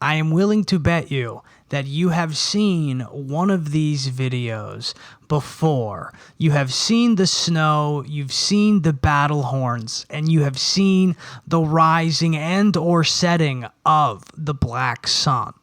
I am willing to bet you that you have seen one of these videos before. You have seen the snow, you've seen the battle horns, and you have seen the rising and or setting of the black sun.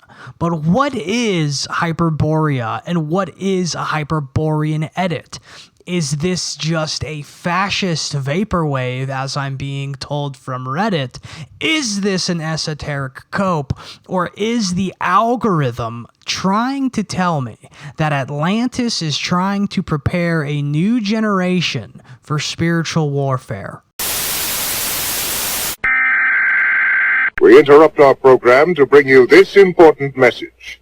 But what is Hyperborea, and what is a Hyperborean edit? Is this just a fascist vaporwave, as I'm being told from Reddit? Is this an esoteric cope? Or is the algorithm trying to tell me that Atlantis is trying to prepare a new generation for spiritual warfare? We interrupt our program to bring you this important message.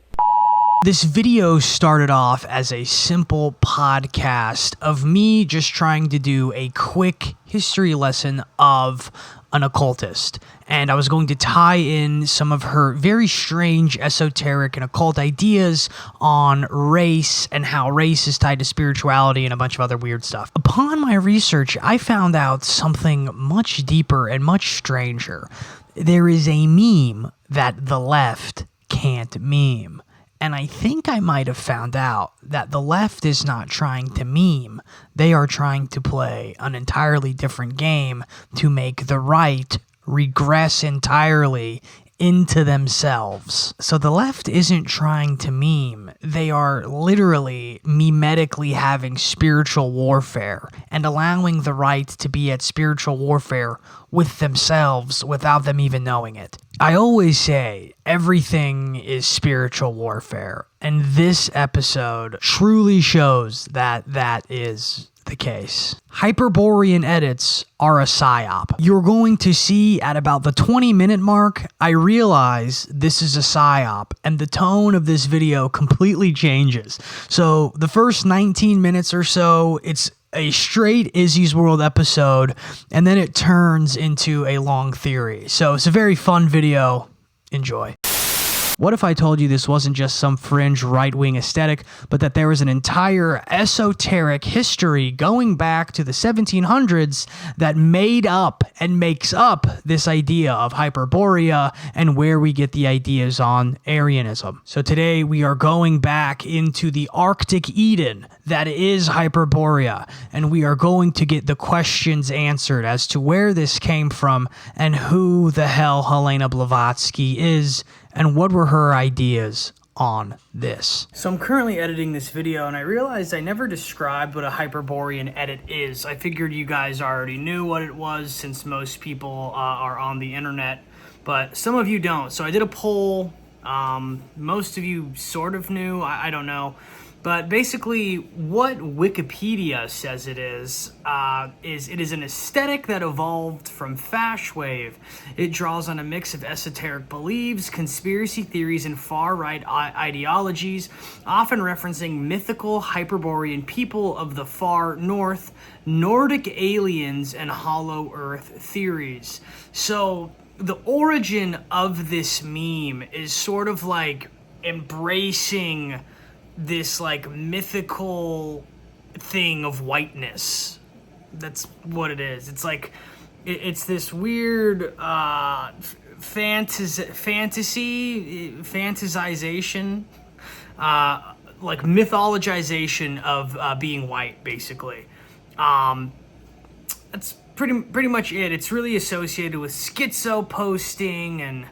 This video started off as a simple podcast of me just trying to do a quick history lesson of an occultist. And I was going to tie in some of her very strange esoteric and occult ideas on race and how race is tied to spirituality and a bunch of other weird stuff. Upon my research, I found out something much deeper and much stranger. There is a meme that the left can't meme. And I think I might have found out that the left is not trying to meme. They are trying to play an entirely different game to make the right regress entirely into themselves. So the left isn't trying to meme. They are literally memetically having spiritual warfare and allowing the right to be at spiritual warfare with themselves without them even knowing it. I always say everything is spiritual warfare, and this episode truly shows that that is the case. Hyperborean edits are a psyop. You're going to see at about the 20-minute mark, I realize this is a psyop, and the tone of this video completely changes. So the first 19 minutes or so, it's a straight Izzy's World episode, and then it turns into a long theory. So it's a very fun video. Enjoy. What if I told you this wasn't just some fringe right-wing aesthetic, but that there was an entire esoteric history going back to the 1700s that made up and makes up this idea of Hyperborea and where we get the ideas on Aryanism? So today we are going back into the Arctic Eden that is Hyperborea, and we are going to get the questions answered as to where this came from and who the hell Helena Blavatsky is and what were her ideas on this. So I'm currently editing this video, and I realized I never described what a Hyperborean edit is. I figured you guys already knew what it was since most people are on the internet, but some of you don't. So I did a poll. Most of you sort of knew. I don't know. But basically, what Wikipedia says it is an aesthetic that evolved from Fash Wave. It draws on a mix of esoteric beliefs, conspiracy theories, and far-right ideologies, often referencing mythical Hyperborean people of the far north, Nordic aliens, and hollow earth theories. So the origin of this meme is sort of like embracing this like mythical thing of whiteness. That's what it is. It's like it's this weird fantasization, like mythologization of being white, basically. That's pretty much it. It's really associated with schizo posting and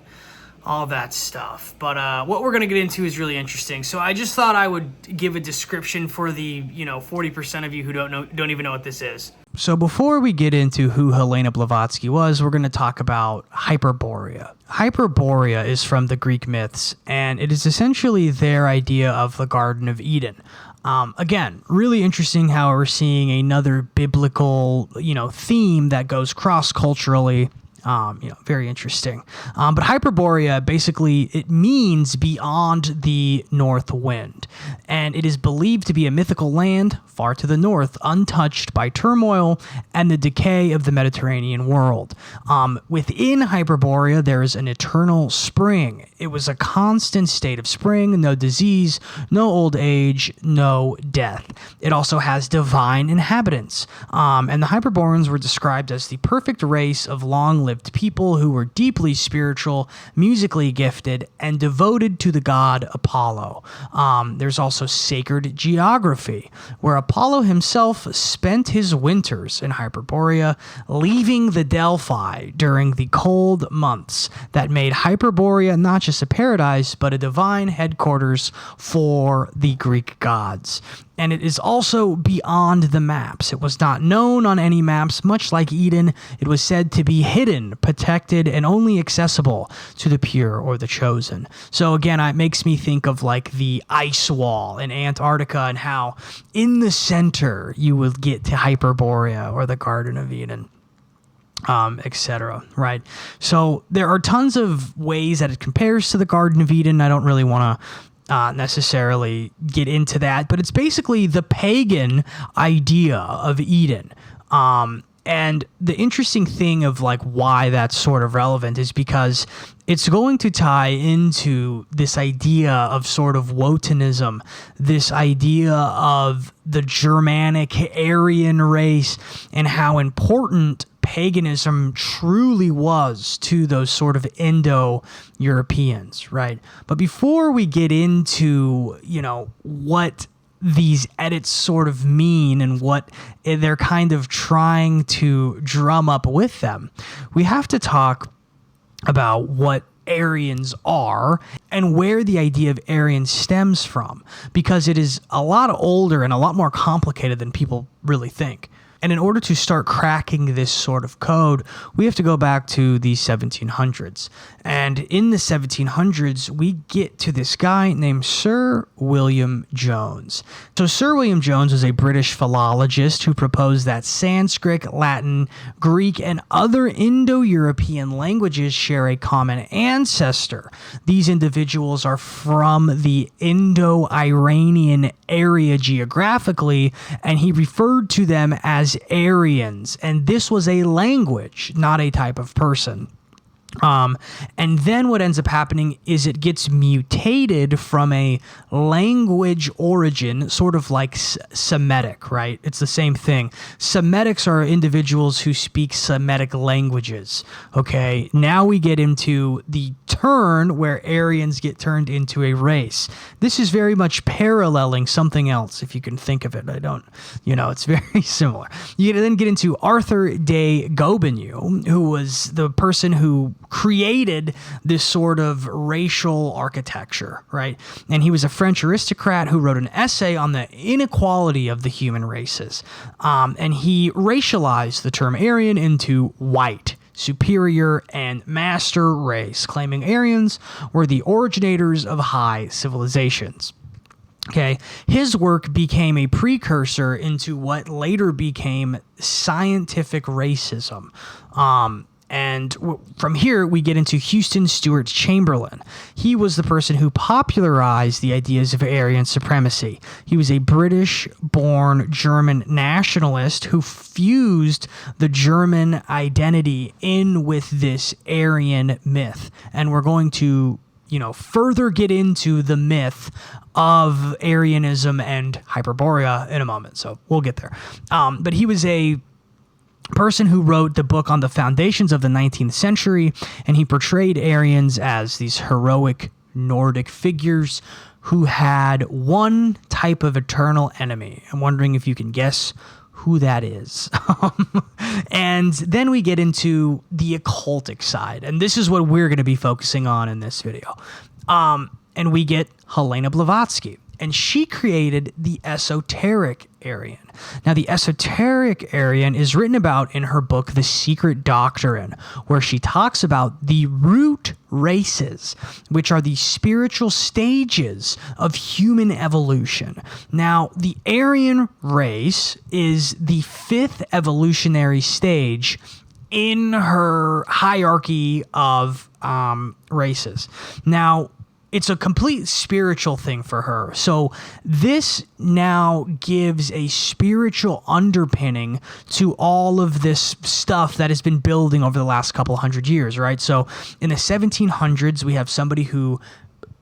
all that stuff. But what we're going to get into is really interesting. So I just thought I would give a description for the 40% of you who don't even know what this is. So before we get into who Helena Blavatsky was, we're going to talk about Hyperborea. Hyperborea is from the Greek myths, and it is essentially their idea of the Garden of Eden. Again, really interesting how we're seeing another biblical, theme that goes cross-culturally. Very interesting. But Hyperborea, basically, it means beyond the north wind. And it is believed to be a mythical land far to the north, untouched by turmoil and the decay of the Mediterranean world. Within Hyperborea, there is an eternal spring. It was a constant state of spring, no disease, no old age, no death. It also has divine inhabitants. And the Hyperboreans were described as the perfect race of long-lived lived people who were deeply spiritual, musically gifted, and devoted to the god Apollo. There's also sacred geography, where Apollo himself spent his winters in Hyperborea, leaving the Delphi during the cold months that made Hyperborea not just a paradise, but a divine headquarters for the Greek gods. And it is also beyond the maps. It was not known on any maps, much like Eden. It was said to be hidden, protected, and only accessible to the pure or the chosen. So again, it makes me think of like the ice wall in Antarctica and how in the center you will get to Hyperborea or the Garden of Eden. Etc. Right? So there are tons of ways that it compares to the Garden of Eden. I don't really want to necessarily get into that, but it's basically the pagan idea of Eden. And the interesting thing of like why that's sort of relevant is because it's going to tie into this idea of sort of Wotanism, this idea of the Germanic Aryan race, and how important paganism truly was to those sort of Indo-Europeans, right? But before we get into, what these edits sort of mean and what they're kind of trying to drum up with them, we have to talk about what Aryans are and where the idea of Aryan stems from, because it is a lot older and a lot more complicated than people really think. And in order to start cracking this sort of code, we have to go back to the 1700s. And in the 1700s, we get to this guy named Sir William Jones. So Sir William Jones was a British philologist who proposed that Sanskrit, Latin, Greek, and other Indo-European languages share a common ancestor. These individuals are from the Indo-Iranian area geographically, and he referred to them as Aryans, and this was a language, not a type of person. And then what ends up happening is it gets mutated from a language origin, sort of like Semitic, right? It's the same thing. Semitics are individuals who speak Semitic languages, okay? Now we get into the turn where Aryans get turned into a race. This is very much paralleling something else, if you can think of it. It's very similar. You then get into Arthur de Gobineau, who was the person who created this sort of racial architecture, right? And he was a French aristocrat who wrote an essay on the inequality of the human races. And he racialized the term Aryan into white, superior, and master race, claiming Aryans were the originators of high civilizations. Okay, his work became a precursor into what later became scientific racism. And from here, we get into Houston Stewart Chamberlain. He was the person who popularized the ideas of Aryan supremacy. He was a British-born German nationalist who fused the German identity in with this Aryan myth. And we're going to, further get into the myth of Aryanism and Hyperborea in a moment. So we'll get there. But he was a person who wrote the book on the foundations of the 19th century, and he portrayed Aryans as these heroic Nordic figures who had one type of eternal enemy. I'm wondering if you can guess who that is. And then we get into the occultic side, and this is what we're going to be focusing on in this video. And we get Helena Blavatsky, and she created the esoteric Aryan. Now, the esoteric Aryan is written about in her book, The Secret Doctrine, where she talks about the root races, which are the spiritual stages of human evolution. Now, the Aryan race is the fifth evolutionary stage in her hierarchy of races. Now, it's a complete spiritual thing for her. So this now gives a spiritual underpinning to all of this stuff that has been building over the last couple hundred years, right? So in the 1700s, we have somebody who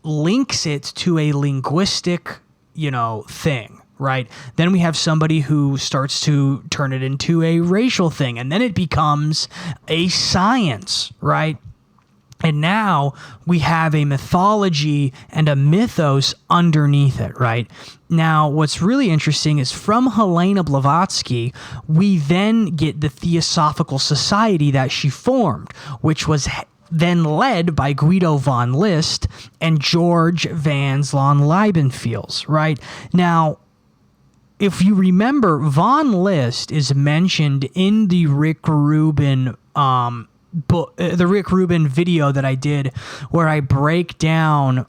links it to a linguistic, thing, right? Then we have somebody who starts to turn it into a racial thing, and then it becomes a science, right? And now we have a mythology and a mythos underneath it, right? Now, what's really interesting is from Helena Blavatsky, we then get the Theosophical Society that she formed, which was then led by Guido von List and George van Zon-Leibenfels, right? Now, if you remember, von List is mentioned in the Rick Rubin the Rick Rubin video that I did, where I break down,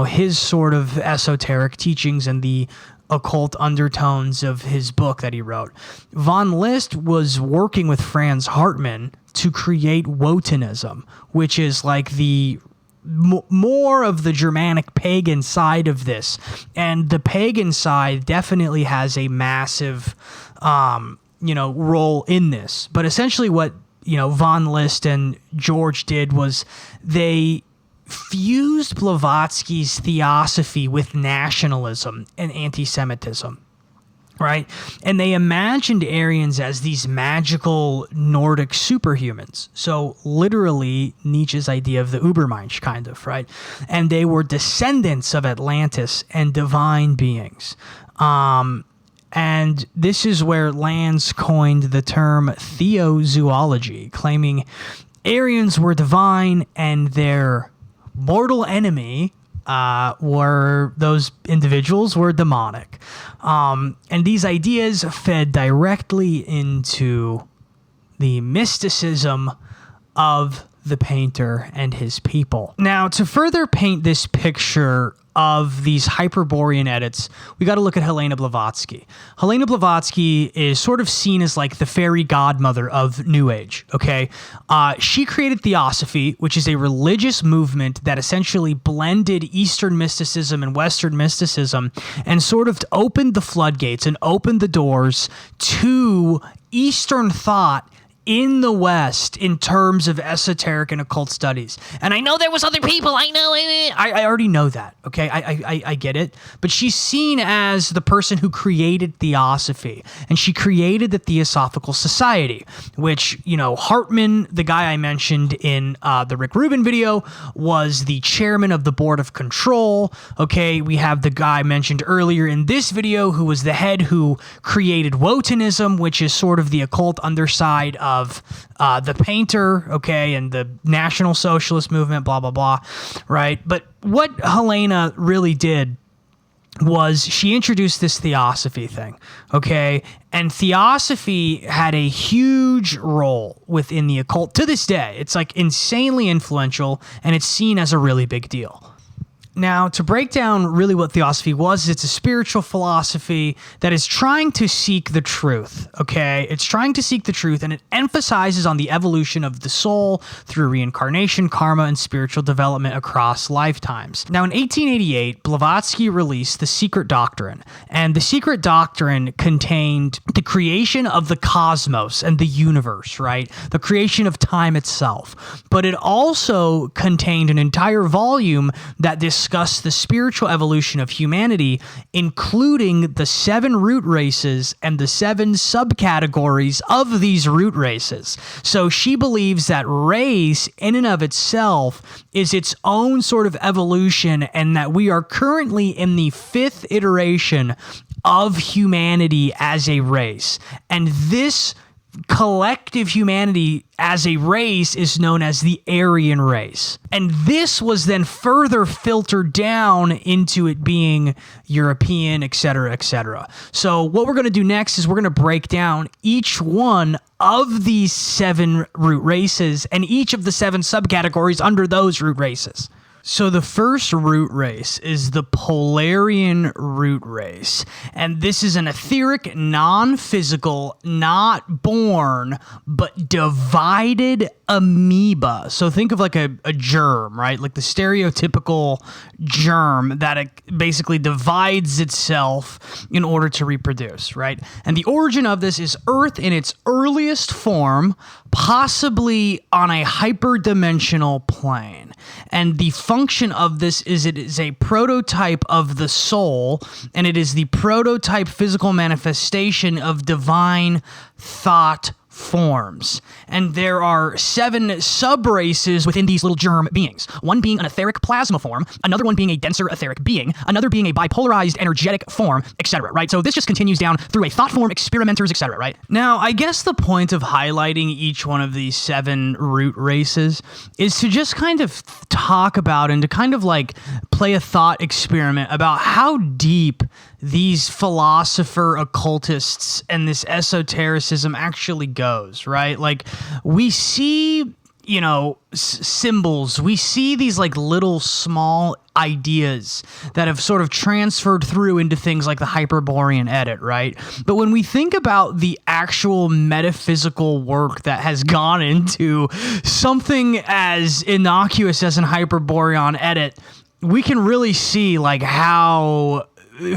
his sort of esoteric teachings and the occult undertones of his book that he wrote. Von List was working with Franz Hartmann to create Wotanism, which is like the more of the Germanic pagan side of this. And the pagan side definitely has a massive, role in this. But essentially what von List and George did was they fused Blavatsky's theosophy with nationalism and anti-Semitism, right? And they imagined Aryans as these magical Nordic superhumans. So literally Nietzsche's idea of the Übermensch, kind of, right? And they were descendants of Atlantis and divine beings. And this is where Lanz coined the term theozoology, claiming Aryans were divine and their mortal enemy those individuals were demonic. And these ideas fed directly into the mysticism of the painter and his people. Now, to further paint this picture of these Hyperborean edits, we got to look at Helena Blavatsky. Helena Blavatsky is sort of seen as like the fairy godmother of New Age, okay? She created theosophy, which is a religious movement that essentially blended Eastern mysticism and Western mysticism and sort of opened the floodgates and opened the doors to Eastern thought in the West in terms of esoteric and occult studies. And I know there was other people. I already know that, okay? I get it. But she's seen as the person who created theosophy. And she created the Theosophical Society, which, Hartmann, the guy I mentioned in the Rick Rubin video, was the chairman of the board of control, okay? We have the guy mentioned earlier in this video who was the head who created Wotanism, which is sort of the occult underside of the painter, okay, and the National Socialist movement, blah, blah, blah, right? But what Helena really did was she introduced this theosophy thing, okay? And theosophy had a huge role within the occult. To this day, it's like insanely influential, and it's seen as a really big deal. Now, to break down really what theosophy was, it's a spiritual philosophy that is trying to seek the truth, okay? It's trying to seek the truth, and it emphasizes on the evolution of the soul through reincarnation, karma, and spiritual development across lifetimes. Now, in 1888, Blavatsky released The Secret Doctrine, and The Secret Doctrine contained the creation of the cosmos and the universe, right? The creation of time itself. But it also contained an entire volume that discuss the spiritual evolution of humanity, including the 7 root races and the 7 subcategories of these root races. So she believes that race in and of itself is its own sort of evolution, and that we are currently in the 5th iteration of humanity as a race. And this collective humanity as a race is known as the Aryan race. And this was then further filtered down into it being European, etc., etc. So what we're going to do next is we're going to break down each one of these 7 root races and each of the 7 subcategories under those root races. So the first root race is the Polarian root race, and this is an etheric, non-physical, not born, but divided amoeba. So think of like a germ, right? Like the stereotypical germ that it basically divides itself in order to reproduce, right? And the origin of this is Earth in its earliest form, possibly on a hyperdimensional plane. And the function of this is it is a prototype of the soul, and it is the prototype physical manifestation of divine thought forms. And there are 7 sub-races within these little germ beings. One being an etheric plasma form, another one being a denser etheric being, another being a bipolarized energetic form, etc., right? So this just continues down through a thought form, experimenters, etc., right? Now, I guess the point of highlighting each one of these 7 root races is to just kind of talk about and to kind of like play a thought experiment about how deep these philosopher occultists and this esotericism actually goes, right? Like, we see, you know, symbols, we see these like little small ideas that have sort of transferred through into things like the Hyperborean edit, right? But when we think about the actual metaphysical work that has gone into something as innocuous as an Hyperborean edit, we can really see like how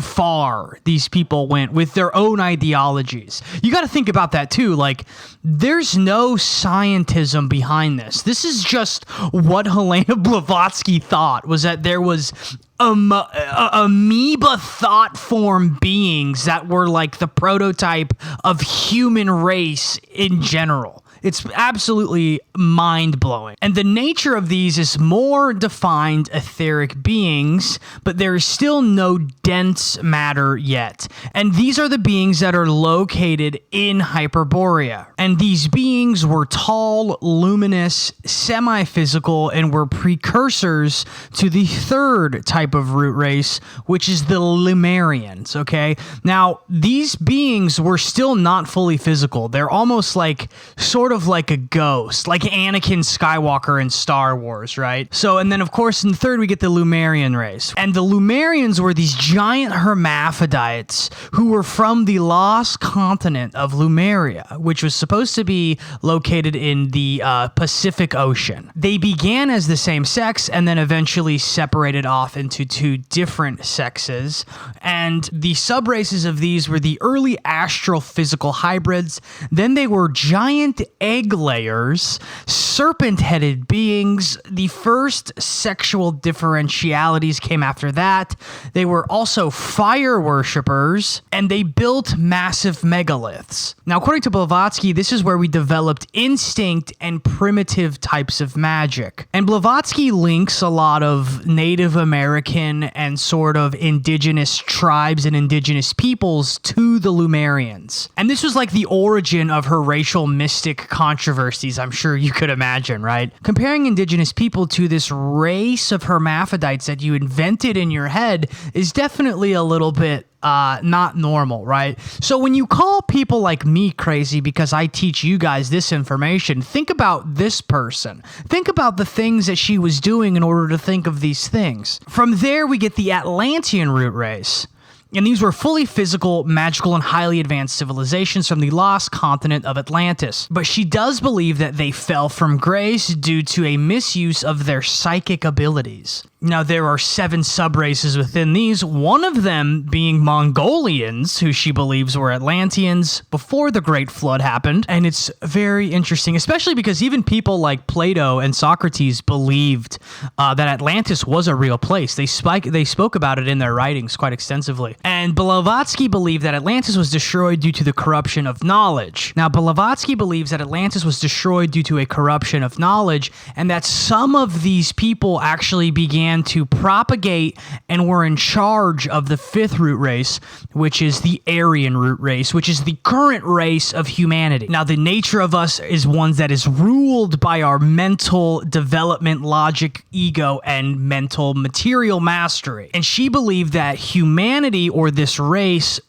far these people went with their own ideologies. You got to think about that too. Like, there's no scientism behind this. This is just what Helena Blavatsky thought, was that there was amoeba thought form beings that were like the prototype of human race in general. It's absolutely mind-blowing. And the nature of these is more defined etheric beings, but there is still no dense matter yet. And these are the beings that are located in Hyperborea. And these beings were tall, luminous, semi-physical, and were precursors to the 3rd type of root race, which is the Lemurians, okay? Now, these beings were still not fully physical. They're almost like sort of like a ghost, like Anakin Skywalker in Star Wars, right? So, and then of course in the 3rd we get the Lemurian race. And the Lemurians were these giant hermaphrodites who were from the lost continent of Lemuria, which was supposed to be located in the Pacific Ocean. They began as the same sex and then eventually separated off into 2 different sexes. And the subraces of these were the early astral physical hybrids. Then they were giant egg layers, serpent-headed beings. The first sexual differentialities came after that. They were also fire worshippers, and they built massive megaliths. Now, according to Blavatsky, this is where we developed instinct and primitive types of magic. And Blavatsky links a lot of Native American and sort of indigenous tribes and indigenous peoples to the Lemurians. And this was like the origin of her racial mystic controversies, I'm sure you could imagine, right? Comparing indigenous people to this race of hermaphrodites that you invented in your head is definitely a little bit not normal, right? So when you call people like me crazy because I teach you guys this information, think about this person. Think about the things that she was doing in order to think of these things. From there, we get the Atlantean root race. And these were fully physical, magical, and highly advanced civilizations from the lost continent of Atlantis. But she does believe that they fell from grace due to a misuse of their psychic abilities. Now, there are 7 subraces within these, one of them being Mongolians, who she believes were Atlanteans before the Great Flood happened. And it's very interesting, especially because even people like Plato and Socrates believed that Atlantis was a real place. They spoke about it in their writings quite extensively. And Blavatsky believed that Atlantis was destroyed due to the corruption of knowledge. Now, Blavatsky believes that Atlantis was destroyed due to a corruption of knowledge, and that some of these people actually began to propagate and were in charge of the 5th root race, which is the Aryan root race, which is the current race of humanity. Now, the nature of us is one that is ruled by our mental development, logic, ego, and mental material mastery. And she believed that humanity, or this race,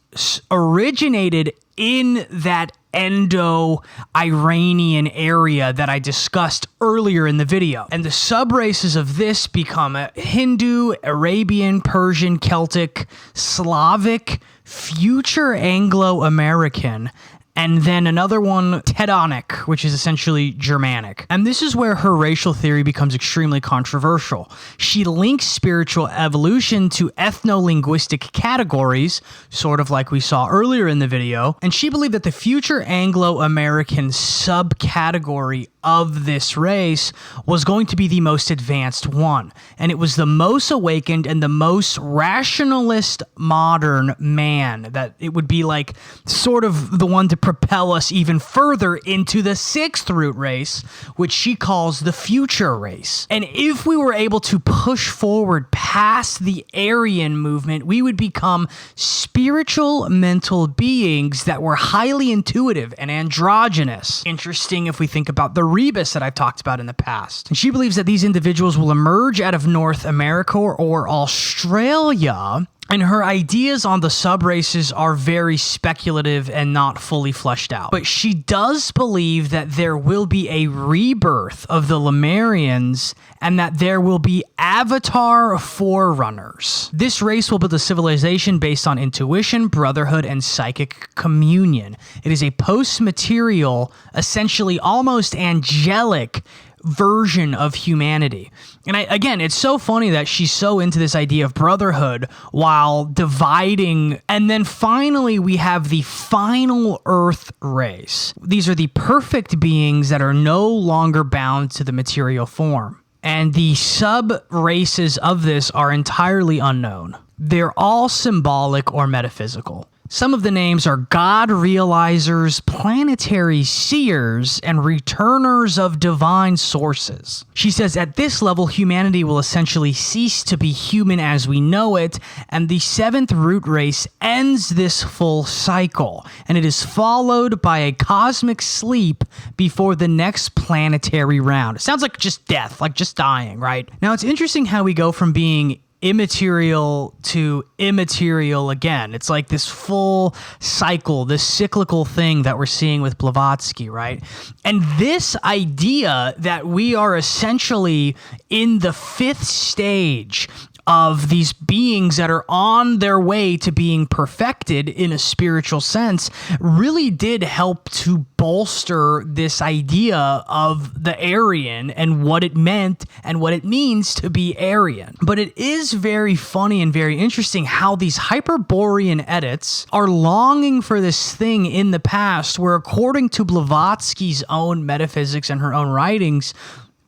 originated in that Indo-Iranian area that I discussed earlier in the video. And the subraces of this become Hindu, Arabian, Persian, Celtic, Slavic, future Anglo-American, and then another one, Teutonic, which is essentially Germanic. And this is where her racial theory becomes extremely controversial. She links spiritual evolution to ethno-linguistic categories, sort of like we saw earlier in the video, and she believed that the future Anglo-American subcategory of this race was going to be the most advanced one. And it was the most awakened and the most rationalist modern man, that it would be like sort of the one to propel us even further into the sixth root race, which she calls the future race. And if we were able to push forward past the Aryan movement, we would become spiritual mental beings that were highly intuitive and androgynous. Interesting if we think about the rebus that I've talked about in the past. And she believes that these individuals will emerge out of North America or Australia, and her ideas on the sub-races are very speculative and not fully fleshed out. But she does believe that there will be a rebirth of the Lemurians and that there will be avatar forerunners. This race will build a civilization based on intuition, brotherhood, and psychic communion. It is a post-material, essentially almost angelic version of humanity. And again, it's so funny that she's so into this idea of brotherhood while dividing. And then finally, we have the final Earth race. These are the perfect beings that are no longer bound to the material form. And the sub-races of this are entirely unknown. They're all symbolic or metaphysical. Some of the names are God realizers, planetary seers, and returners of divine sources. She says at this level, humanity will essentially cease to be human as we know it, and the seventh root race ends this full cycle, and it is followed by a cosmic sleep before the next planetary round. It sounds like just death, like just dying, right? Now, it's interesting how we go from being immaterial to immaterial again. It's like this full cycle, this cyclical thing that we're seeing with Blavatsky, right? And this idea that we are essentially in the fifth stage of these beings that are on their way to being perfected in a spiritual sense really did help to bolster this idea of the Aryan and what it meant and what it means to be Aryan. But it is very funny and very interesting how these Hyperborean edits are longing for this thing in the past where, according to Blavatsky's own metaphysics and her own writings,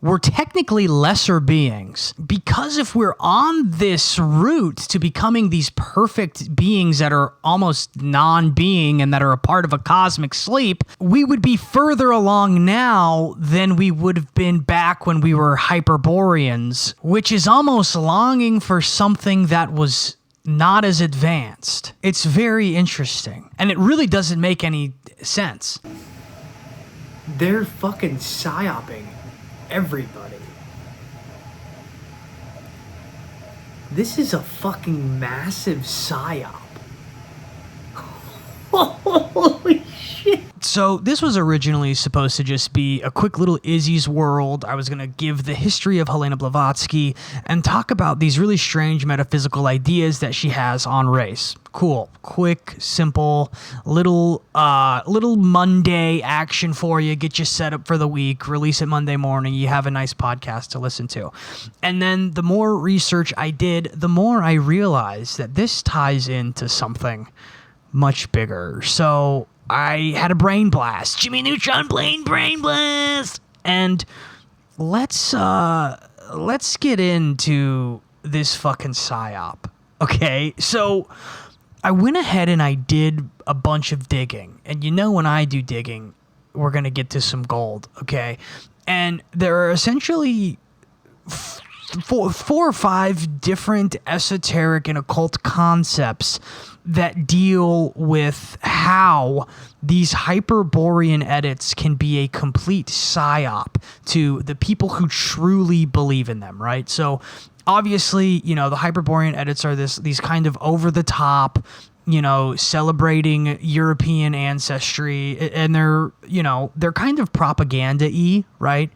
we're technically lesser beings. Because if we're on this route to becoming these perfect beings that are almost non-being and that are a part of a cosmic sleep, we would be further along now than we would have been back when we were Hyperboreans, which is almost longing for something that was not as advanced. It's very interesting. And it really doesn't make any sense. They're fucking psyoping everybody. This is a fucking massive psyop. Holy shit. So this was originally supposed to just be a quick little Izzy's World. I was going to give the history of Helena Blavatsky and talk about these really strange metaphysical ideas that she has on race. Cool, quick, simple, little Monday action for you. Get you set up for the week. Release it Monday morning. You have a nice podcast to listen to. And then the more research I did, the more I realized that this ties into something much bigger. So I had a brain blast. Jimmy Neutron brain blast. And let's get into this fucking psyop. Okay, so I went ahead and I did a bunch of digging. And you know when I do digging, we're going to get to some gold, okay? And there are essentially four or five different esoteric and occult concepts that deal with how these Hyperborean edits can be a complete psyop to the people who truly believe in them, right? So obviously, you know, the Hyperborean edits are these kind of over-the-top, you know, celebrating European ancestry, and they're kind of propaganda-y, right?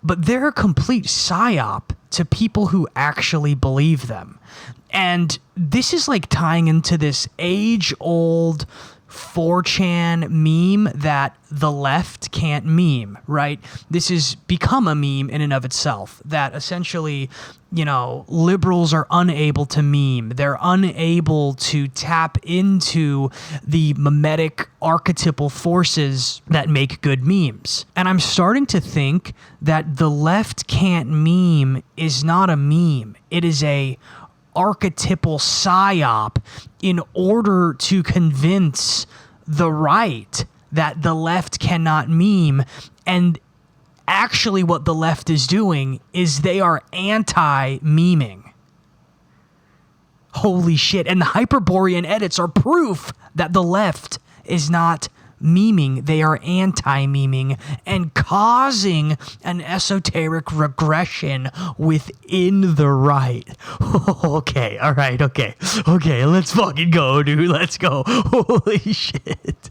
But they're a complete psyop to people who actually believe them. And this is like tying into this age-old 4chan meme that the left can't meme, right? This has become a meme in and of itself, that essentially, you know, liberals are unable to meme. They're unable to tap into the mimetic archetypal forces that make good memes. And I'm starting to think that the left can't meme is not a meme. It is a archetypal psyop in order to convince the right that the left cannot meme. And actually what the left is doing is they are anti-meming. Holy shit. And the Hyperborean edits are proof that the left is not memeing. They are anti-meming and causing an esoteric regression within the right. Okay, all right, okay, let's fucking go, dude. Let's go. Holy shit.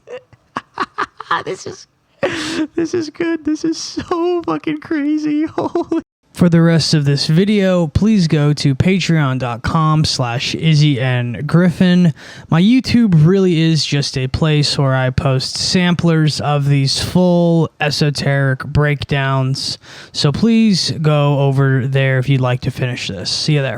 This is good. This is so fucking crazy. Holy. For the rest of this video, please go to patreon.com/Izzy and Griffin. My YouTube really is just a place where I post samplers of these full esoteric breakdowns. So please go over there if you'd like to finish this. See you there.